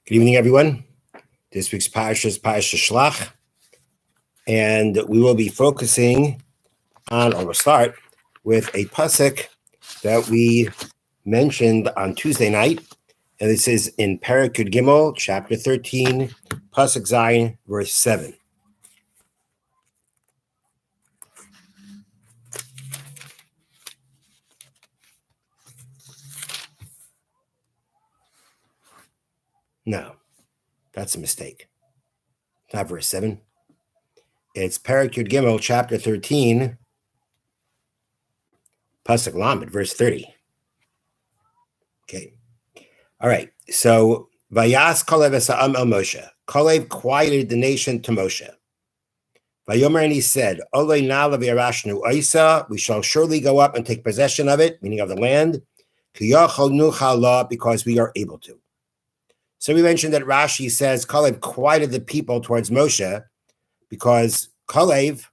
Good evening, everyone. This week's Parasha is Parasha Shlach, and we will be focusing on, or we'll start with a pasuk that we mentioned on Tuesday night, and this is in Perek Yud Gimel, chapter 13, pasuk Zayin, verse 7. No, that's a mistake. Not verse 7. It's Perek Yud Gimel, chapter 13, pasuk Lamed, verse 30. Okay. All right. So Vayas Kalev Esa'am El Moshe. Kalev quieted the nation to Moshe. Vayomer, and he said, Olei na'la v'yarashnu Isa, we shall surely go up and take possession of it, meaning of the land, because we are able to. So we mentioned that Rashi says Kalev quieted the people towards Moshe because Kalev,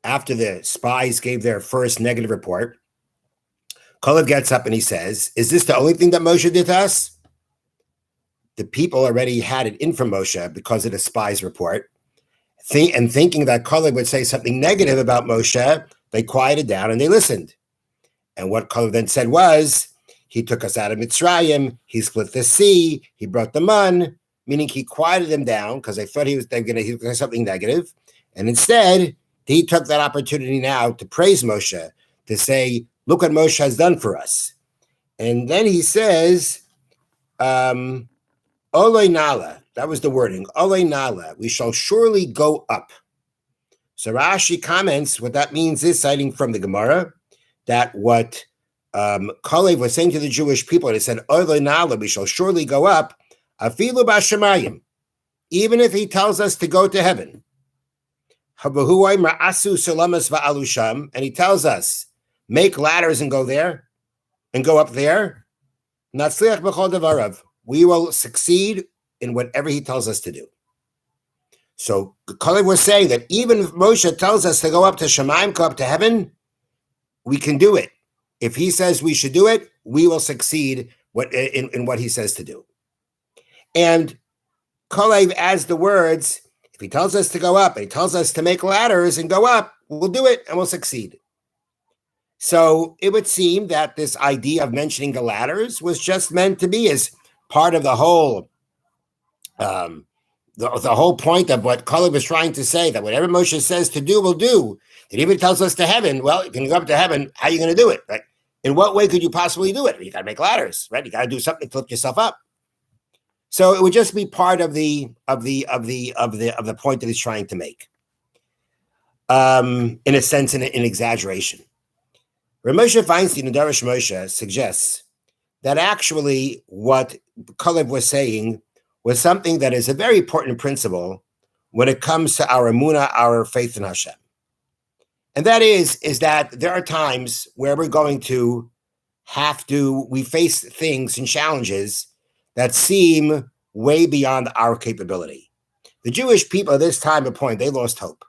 after the spies gave their first negative report, Kalev gets up and he says, is this the only thing that Moshe did to us? The people already had it in from Moshe because of the spies report. Thinking that Kalev would say something negative about Moshe, they quieted down and they listened. And what Kalev then said was, he took us out of Mitzrayim, he split the sea, he brought the man, meaning he quieted them down because they thought he was going to say something negative. And instead, he took that opportunity now to praise Moshe, to say, look what Moshe has done for us. And then he says, Olei Nala, that was the wording, Olei Nala, we shall surely go up. So Rashi comments what that means is, citing from the Gemara, that what Kalev was saying to the Jewish people, and it said, Olei Nala, we shall surely go up, afilu b'shamayim, even if he tells us to go to heaven. And he tells us, make ladders and go there, and go up there. We will succeed in whatever he tells us to do. So Kalev was saying that even if Moshe tells us to go up to Shemaim, go up to heaven, we can do it. If he says we should do it, we will succeed in what he says to do. And Kalev adds the words, if he tells us to go up, and he tells us to make ladders and go up, we'll do it and we'll succeed. So it would seem that this idea of mentioning the ladders was just meant to be as part of the whole the whole point of what Kalev was trying to say, that whatever Moshe says to do, we'll do. That even tells us to heaven, well, you can go up to heaven, how are you going to do it? Right? In what way could you possibly do it? You got to make ladders, right? You got to do something to lift yourself up. So it would just be part of the point that he's trying to make. In a sense, in exaggeration. Rav Moshe Feinstein and Darash Moshe suggests that actually what Kalev was saying was something that is a very important principle when it comes to our emunah, our faith in Hashem. And that is that there are times where we're going to we face things and challenges that seem way beyond our capability. The Jewish people at this time of point, they lost hope.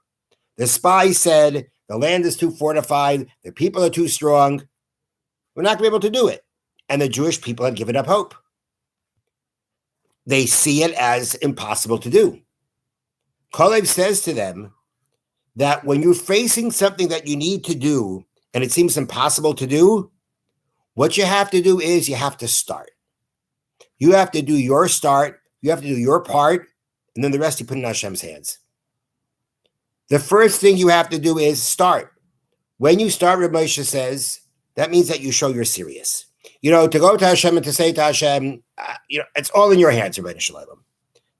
The spies said, the land is too fortified, the people are too strong, we're not going to be able to do it. And the Jewish people had given up hope. They see it as impossible to do. Kalev says to them that when you're facing something that you need to do and it seems impossible to do, what you have to do is you have to start. You have to do your start, you have to do your part, and then the rest you put in Hashem's hands. The first thing you have to do is start. When you start, Rav Moshe says, that means that you show you're serious. To go to Hashem and to say to Hashem, it's all in your hands, Rabbeinu Shalom.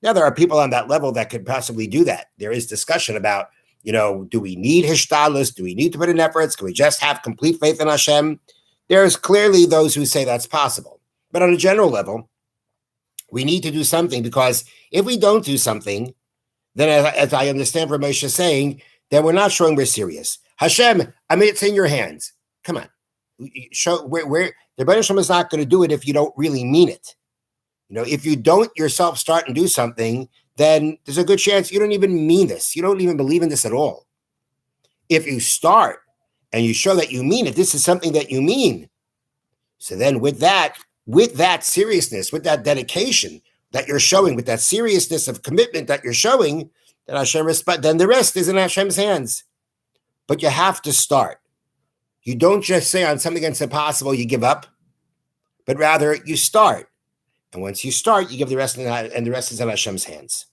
Now, there are people on that level that could possibly do that. There is discussion about, do we need hishtadlus? Do we need to put in efforts? Can we just have complete faith in Hashem? There's clearly those who say that's possible. But on a general level, we need to do something, because if we don't do something, then as I understand Rav Moshe saying, then we're not showing we're serious. Hashem, it's in your hands. Come on. Show where the Rebbeinu Shalom is not going to do it if you don't really mean it. If you don't yourself start and do something, then there's a good chance you don't even mean this. You don't even believe in this at all. If you start and you show that you mean it, this is something that you mean. So then with that seriousness, with that dedication, that you're showing, with that seriousness of commitment that you're showing, then Hashem respect. Then the rest is in Hashem's hands. But you have to start. You don't just say on something that's impossible, you give up, but rather you start. And once you start, you give the rest, and the rest is in Hashem's hands.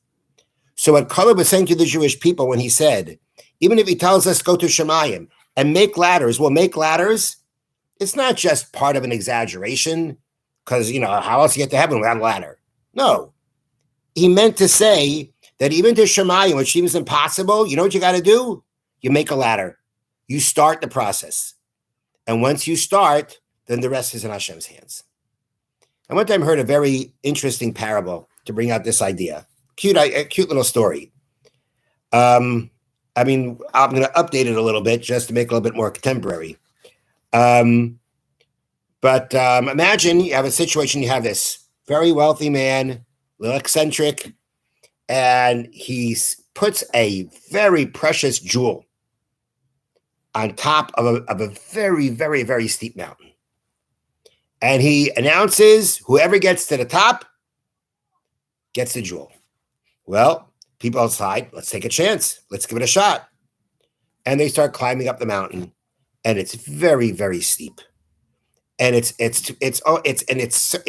So what Kaleb was saying to the Jewish people when he said, even if he tells us go to Shemayim and make ladders, well, make ladders. It's not just part of an exaggeration because, how else you get to heaven without a ladder? No. He meant to say that even to Shemayim, which seems impossible, you know what you got to do? You make a ladder. You start the process. And once you start, then the rest is in Hashem's hands. I one time heard a very interesting parable to bring out this idea. Cute little story. I'm going to update it a little bit just to make it a little bit more contemporary. But imagine you have a situation, you have this very wealthy man, a little eccentric, and he puts a very precious jewel on top of a very, very, very steep mountain. And he announces whoever gets to the top gets the jewel. Well, people outside, let's take a chance. Let's give it a shot. And they start climbing up the mountain, and it's very, very steep. And it's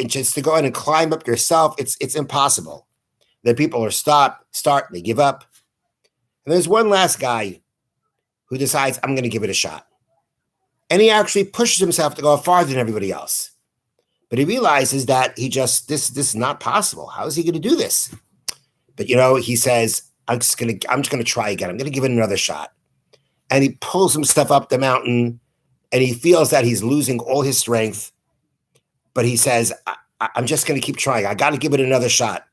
just to go in and climb up yourself, it's impossible. Then people are start, they give up. And there's one last guy who decides, I'm going to give it a shot. And he actually pushes himself to go farther than everybody else. But he realizes that this is not possible. How is he going to do this? But he says, I'm just going to try again. I'm going to give it another shot. And he pulls himself up the mountain, and he feels that he's losing all his strength. But he says, I'm just going to keep trying. I got to give it another shot.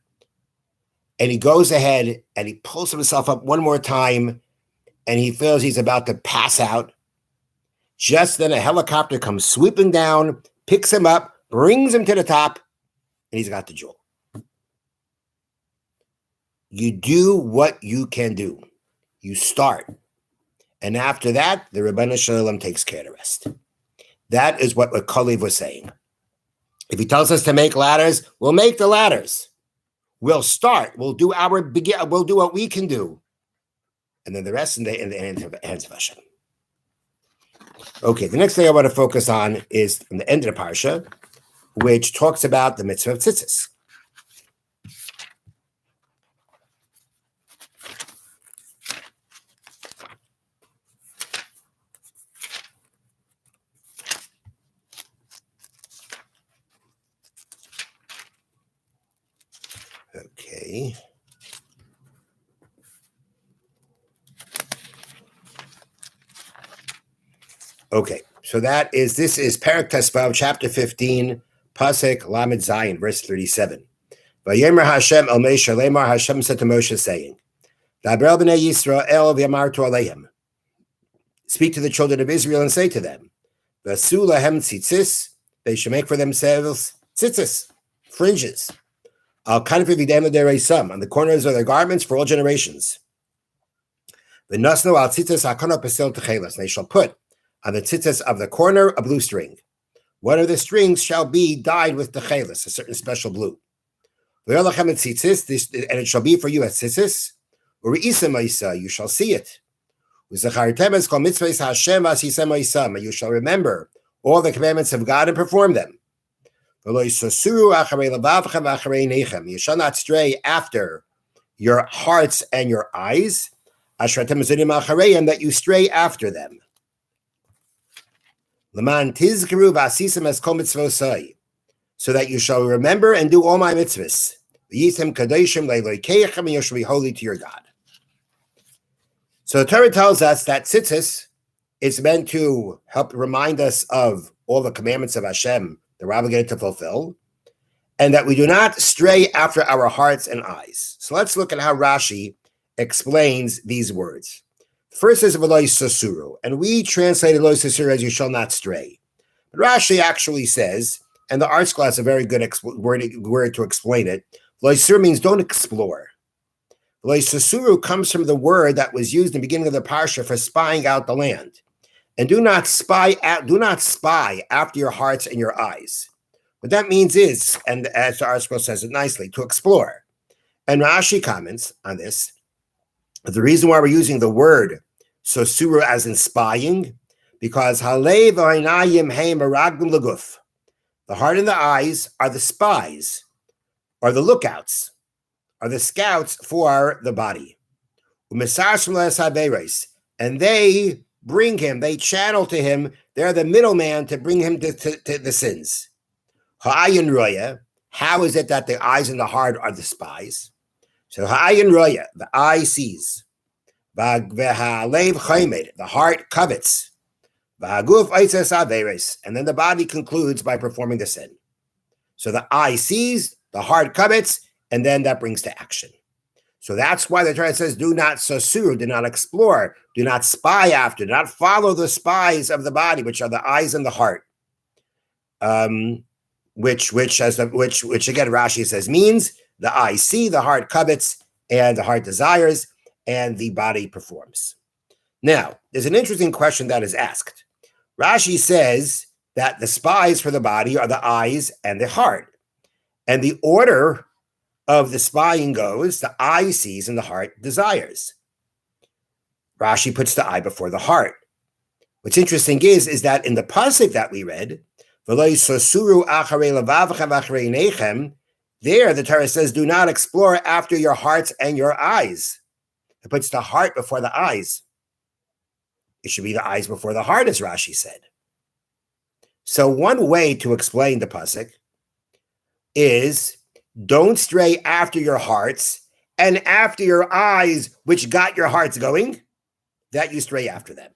And he goes ahead and he pulls himself up one more time, and he feels he's about to pass out. Just then a helicopter comes swooping down, picks him up, brings him to the top, and he's got the jewel. You do what you can do. You start. And after that, the Rebbeinu Shalom takes care of the rest. That is what Kalev was saying. If he tells us to make ladders, we'll make the ladders. We'll start. We'll do what we can do. And then the rest in the hands of Hashem. Okay, the next thing I want to focus on is in the end of the parsha, which talks about the mitzvah of tzitzis. Okay. Okay, so this is Perek Tesvav, chapter 15, Pasuk Lamed Zayin, verse 37. Vayomer Hashem el Moshe lemar, Hashem said to Moshe, saying, Daber b'nei Yisrael v'yamartu aleim. Speak to the children of Israel and say to them, V'asu lahem tzitzis, they should make for themselves tzitzis, fringes, al kanfi v'dem l'dereisam, on the corners of their garments for all generations. V'nasnu al tzitzis hakana pesil techelas, and they shall put on the tzitzis of the corner a blue string. One of the strings shall be dyed with techelas, a certain special blue. And it shall be for you a tzitzis, you shall see it. And you shall remember all the commandments of God and perform them. You shall not stray after your hearts and your eyes, that you stray after them. So that you shall remember and do all my mitzvahs. You shall be holy to your God. So the Torah tells us that tzitzis is meant to help remind us of all the commandments of Hashem that we're obligated to fulfill, and that we do not stray after our hearts and eyes. So let's look at how Rashi explains these words. First is v'lo yisasuru, and we translated lo yisasuru as you shall not stray. But Rashi actually says, and the Arts class a very good word to explain it, lo yisasuru means don't explore. Lo yisasuru comes from the word that was used in the beginning of the parsha for spying out the land. And do not spy after your hearts and your eyes. What that means is, and as the article says it nicely, to explore. And Rashi comments on this. The reason why we're using the word sosuru as in spying, because halev ha'inayim heim meraglim leguf. The heart and the eyes are the spies, or the lookouts, are the scouts for the body. And they bring him, they channel to him, they're the middleman to bring him to the sins. Ha'ayin roya, how is it that the eyes and the heart are the spies? So ha'ayin roya, the eye sees. V'ha'alev chaymed, the heart covets. V'haguf aitzes averes, and then the body concludes by performing the sin. So the eye sees, the heart covets, and then that brings to action. So that's why the Torah says, do not sosuru, do not explore, do not spy after, do not follow the spies of the body, which are the eyes and the heart. Which again Rashi says means the eye see, the heart covets, and the heart desires, and the body performs. Now, there's an interesting question that is asked. Rashi says that the spies for the body are the eyes and the heart. And the order of the spying goes, the eye sees and the heart desires. Rashi puts the eye before the heart. What's interesting is that in the pasuk that we read, there the Torah says, do not explore after your hearts and your eyes. It puts the heart before the eyes. It should be the eyes before the heart, as Rashi said. So one way to explain the pasuk is, don't stray after your hearts and after your eyes, which got your hearts going, that you stray after them.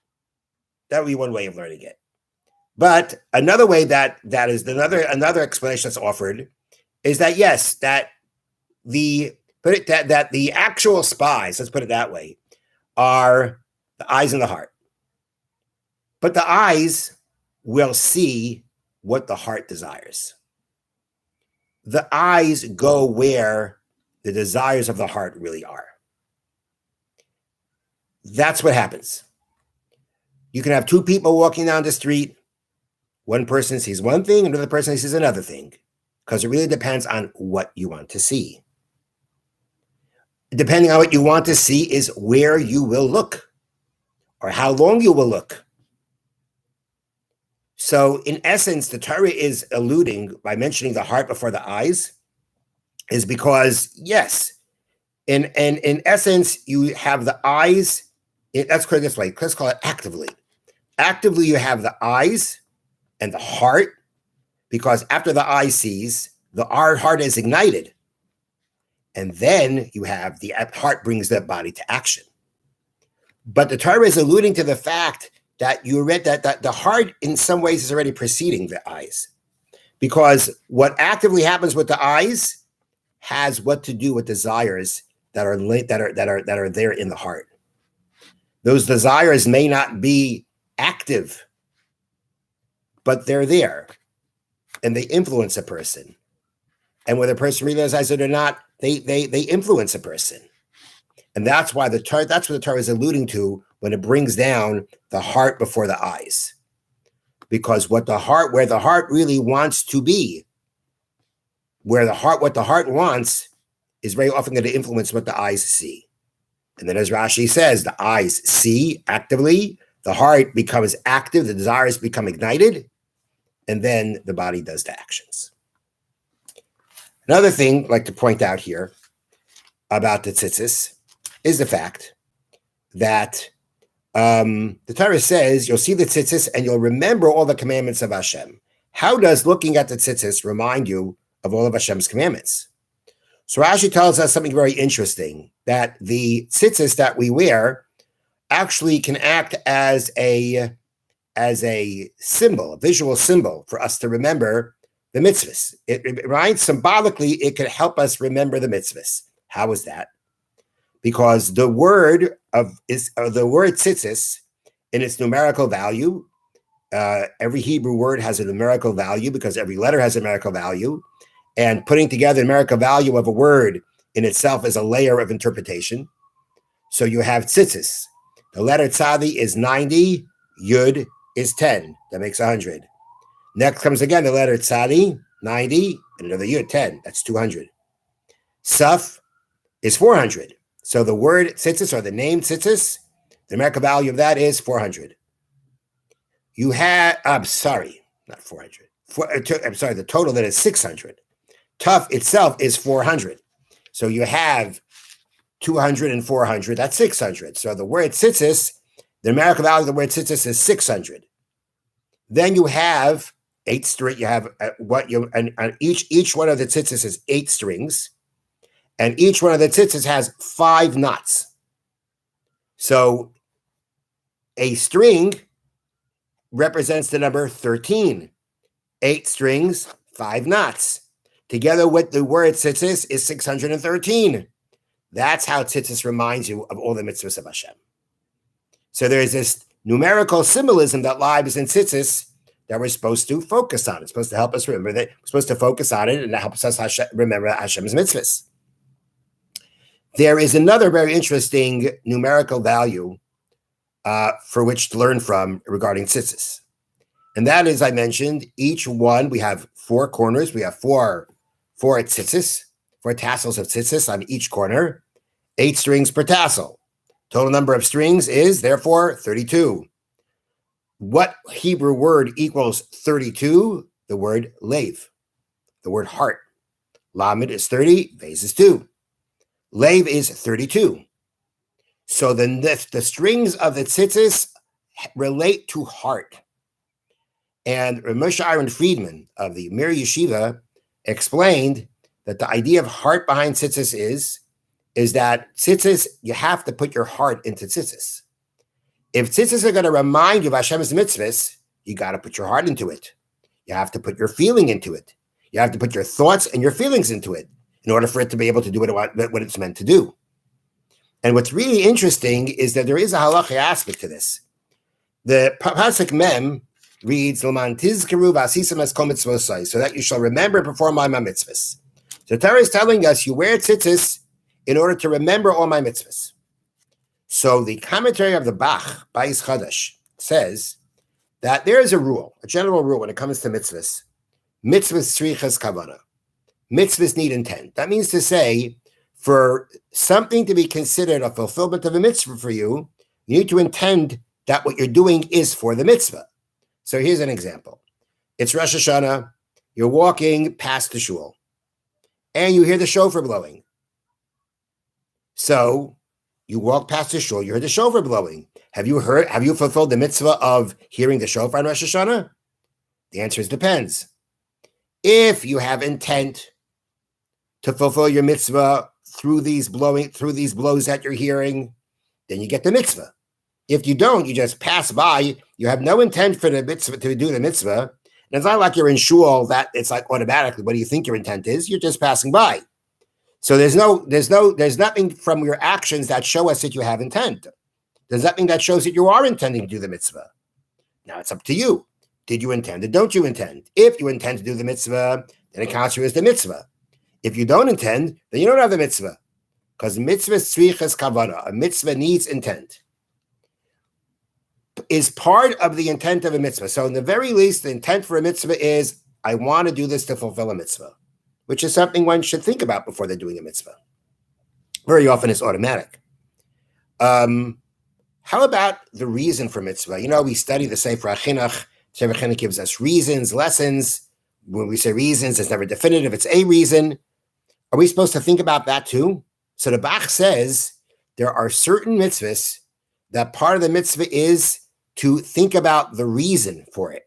That would be one way of learning it. But another way that is another explanation that's offered is that yes, that the actual spies, let's put it that way, are the eyes and the heart. But the eyes will see what the heart desires. The eyes go where the desires of the heart really are. That's what happens. You can have two people walking down the street. One person sees one thing, another person sees another thing, because it really depends on what you want to see. Depending on what you want to see is where you will look or how long you will look. So in essence, the Torah is alluding by mentioning the heart before the eyes is because, yes, in essence, you have the eyes. Let's call it this way. Let's call it actively. Actively, you have the eyes and the heart, because after the eye sees, the heart is ignited. And then you have the heart brings the body to action. But the Torah is alluding to the fact that you read that the heart in some ways is already preceding the eyes, because what actively happens with the eyes has what to do with desires that are there in the heart. Those desires may not be active, but they're there, and they influence a person. And whether a person realizes it or not, they influence a person. And that's why that's what the Torah is alluding to when it brings down the heart before the eyes. Because where the heart really wants to be, what the heart wants is very often going to influence what the eyes see. And then as Rashi says, the eyes see actively, the heart becomes active, the desires become ignited, and then the body does the actions. Another thing I'd like to point out here about the tzitzis is the fact that the Torah says you'll see the tzitzis and you'll remember all the commandments of Hashem. How does looking at the tzitzis remind you of all of Hashem's commandments? So Rashi tells us something very interesting, that the tzitzis that we wear actually can act as a symbol, a visual symbol for us to remember the mitzvahs. Right? Symbolically, it could help us remember the mitzvahs. How is that? Because the word tzitzis in its numerical value, every Hebrew word has a numerical value because every letter has a numerical value, and putting together the numerical value of a word in itself is a layer of interpretation. So you have tzitzis. The letter tzadi is 90, yud is 10. That makes 100. Next comes again the letter tzadi, 90, and another yud, 10. That's 200. Suf is 400. So the word tzitzis, or the name tzitzis, the numerical value of that is 400. You had, I'm sorry, not 400. I'm sorry, the total then is 600. Tuf itself is 400. So you have 200 and 400, that's 600. So the word tzitzis, the numerical value of the word tzitzis is 600. Then you have 8 strings. You have and each one of the tzitzis is 8 strings, and each one of the tzitzis has 5 knots. So a string represents the number 13. 8 strings, 5 knots. Together with the word tzitzis is 613. That's how tzitzis reminds you of all the mitzvahs of Hashem. So there's this numerical symbolism that lies in tzitzis that we're supposed to focus on. It's supposed to help us remember that. We're supposed to focus on it, and it helps us remember Hashem's mitzvahs. There is another very interesting numerical value for which to learn from regarding tzitzis. And that is, I mentioned, each one, we have 4 corners. We have four tzitzis, 4 tassels of tzitzis on each corner, 8 strings per tassel. Total number of strings is, therefore, 32. What Hebrew word equals 32? The word lev, the word heart. Lamed is 30, Vez is 2. Lev is 32. So the strings of the tzitzis relate to heart. And Moshe Aaron Friedman of the Mir Yeshiva explained that the idea of heart behind tzitzis is that tzitzis, you have to put your heart into tzitzis. If tzitzis are going to remind you of Hashem's mitzvahs, you got to put your heart into it. You have to put your feeling into it. You have to put your thoughts and your feelings into it in order for it to be able to do what it's meant to do. And what's really interesting is that there is a halachic aspect to this. The Pasuk Mem reads, "L'man tizkeru v'asisem es kol mitzvosai," so that you shall remember and perform all my mitzvahs. So Torah is telling us you wear tzitzis in order to remember all my mitzvahs. So the commentary of the Bach, Bais Chadash, says that there is a rule, a general rule when it comes to mitzvahs. Mitzvahs tzrichas kavana. Mitzvahs need intent. That means to say, for something to be considered a fulfillment of a mitzvah for you, you need to intend that what you're doing is for the mitzvah. So here's an example. It's Rosh Hashanah. You're walking past the shul, and you hear the shofar blowing. So you walk past the shul, you heard the shofar blowing. Have you fulfilled the mitzvah of hearing the shofar on Rosh Hashanah? The answer is depends. If you have intent to fulfill your mitzvah through these blows that you're hearing, then you get the mitzvah. If you don't, you just pass by. You have no intent for the mitzvah to do the mitzvah. And it's not like you're in shul that it's like automatically, what do you think your intent is? You're just passing by. So there's nothing from your actions that show us that you have intent. There's nothing that shows that you are intending to do the mitzvah. Now it's up to you. Did you intend it? Don't you intend? If you intend to do the mitzvah, then it counts you as the mitzvah. If you don't intend, then you don't have the mitzvah. Because mitzvah tzrichas kavana, a mitzvah needs intent, is part of the intent of a mitzvah. So in the very least, the intent for a mitzvah is, I want to do this to fulfill a mitzvah, which is something one should think about before they're doing a mitzvah. Very often it's automatic. How about the reason for mitzvah? You know, we study the Sefer HaChinuch. Sefer HaChinuch gives us reasons, lessons. When we say reasons, it's never definitive. It's a reason. Are we supposed to think about that too? So the Bach says there are certain mitzvahs that part of the mitzvah is to think about the reason for it.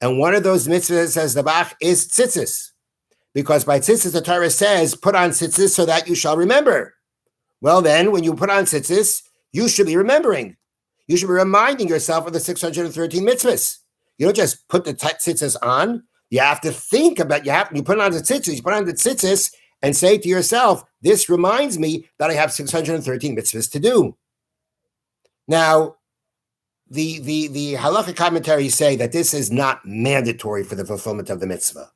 And one of those mitzvahs, says the Bach, is tzitzis. Because by tzitzis, the Torah says, put on tzitzis so that you shall remember. Well, then, when you put on tzitzis, you should be remembering. You should be reminding yourself of the 613 mitzvahs. You don't just put the tzitzis on. You have to think about, you put on the tzitzis, and say to yourself, this reminds me that I have 613 mitzvahs to do. Now, the halacha commentaries say that this is not mandatory for the fulfillment of the mitzvah,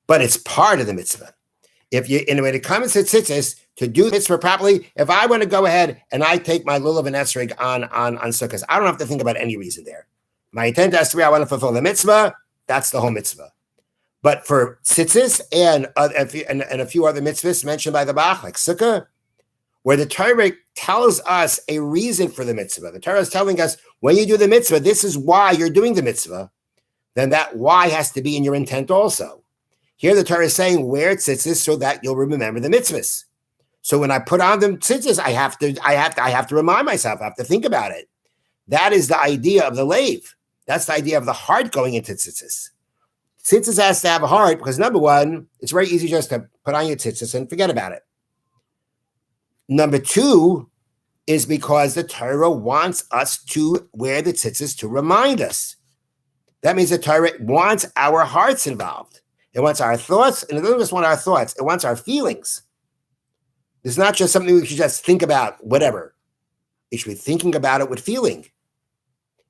but it's part of the mitzvah. If you, in a way, to come and sit tzitzis, to do the mitzvah properly, if I want to go ahead and I take my lulav and esrog on Sukkot, I don't have to think about any reason there. My intent has to be, I want to fulfill the mitzvah. That's the whole mitzvah. But for tzitzis and a few other mitzvahs mentioned by the Bach, like sukkah, where the Torah tells us a reason for the mitzvah. The Torah is telling us when you do the mitzvah, this is why you're doing the mitzvah. Then that why has to be in your intent also. Here the Torah is saying wear tzitzis so that you'll remember the mitzvahs. So when I put on the tzitzis, I have to remind myself. I have to think about it. That is the idea of the lave. That's the idea of the heart going into tzitzis. Tzitzis has to have a heart because number one, it's very easy just to put on your tzitzis and forget about it. Number two is because the Torah wants us to wear the tzitzis to remind us. That means the Torah wants our hearts involved. It wants our thoughts, and it doesn't just want our thoughts, it wants our feelings. It's not just something we should just think about, whatever. It should be thinking about it with feeling.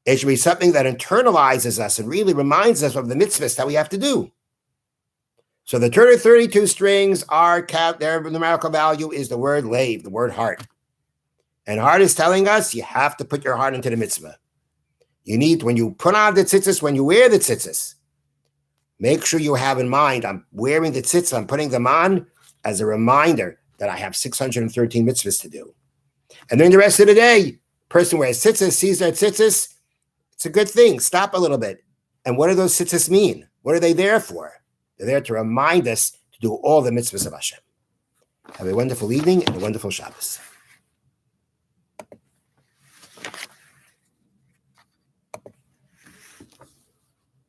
It should be something that internalizes us and really reminds us of the mitzvahs that we have to do. So the 32 strings are their numerical value is the word lave, the word heart. And heart is telling us you have to put your heart into the mitzvah. You need, when you put on the tzitzis, when you wear the tzitzis, make sure you have in mind, I'm wearing the tzitzis, I'm putting them on as a reminder that I have 613 mitzvahs to do. And then the rest of the day, person wears tzitzis, sees their tzitzis, it's a good thing. Stop a little bit. And what do those tzitzis mean? What are they there for? They're there to remind us to do all the mitzvahs of Hashem. Have a wonderful evening and a wonderful Shabbos.